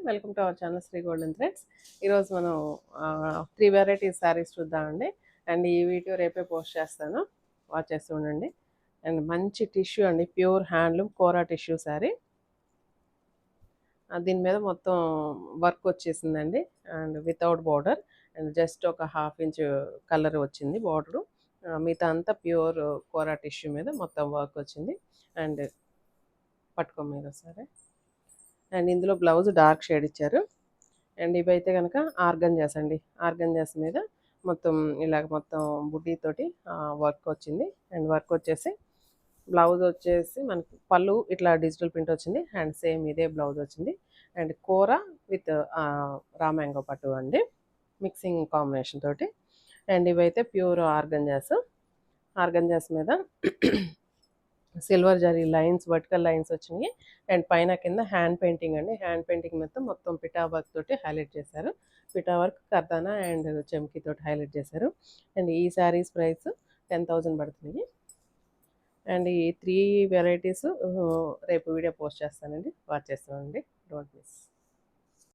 Welcome to our channel Sri Golden Threads. ఈరోజు మనం 3 varieties saris చూద్దామండి. అండ్ ఈ వీడియో రేపే పోస్ట్ చేస్తాను, వాచ్ చేస్తూ ఉండండి. అండ్ మంచి టిష్యూ అండి, ప్యూర్ హ్యాండ్లూమ్ కోరా టిష్యూ శారీ. దీని మీద మొత్తం వర్క్ వచ్చేసిందండి, and without border, and just ఒక 1/2 ఇంచ్ కలర్ వచ్చింది బార్డరు. మిగతా అంతా ప్యూర్ కోరా టిష్యూ మీద మొత్తం వర్క్ వచ్చింది. అండ్ పట్టుకో మీద సరే. అండ్ ఇందులో బ్లౌజ్ డార్క్ షేడ్ ఇచ్చారు. అండ్ ఇవైతే కనుక ఆర్గంజాస్ అండి, ఆర్గంజాస్ మీద మొత్తం ఇలాగ మొత్తం బుడ్డీతోటి వర్క్ వచ్చింది. అండ్ వర్క్ వచ్చేసి బ్లౌజ్ వచ్చేసి మనకి పళ్ళు ఇట్లా డిజిటల్ ప్రింట్ వచ్చింది. అండ్ సేమ్ ఇదే బ్లౌజ్ వచ్చింది. అండ్ కూర విత్ రా మ్యాంగో పట్టు అండి, మిక్సింగ్ కాంబినేషన్ తోటి. అండ్ ఇవైతే ప్యూర్ ఆర్గంజాస్. ఆర్గంజాస్ మీద silver zari lines, vertical lines వచ్చినాయి. అండ్ పైన కింద హ్యాండ్ పెయింటింగ్ అండి, హ్యాండ్ పెయింటింగ్ మొత్తం పిటా వర్క్ తోటి హైలైట్ చేశారు. పిటా వర్క్, కర్దానా అండ్ చెమ్కీ తోటి హైలైట్ చేశారు. అండ్ ఈ శారీస్ ప్రైస్ 10,000 పడుతుంది. అండ్ ఈ 3 వెరైటీస్ రేపు వీడియో పోస్ట్ చేస్తానండి, వాచ్ చేస్తానండి, డోంట్ మిస్.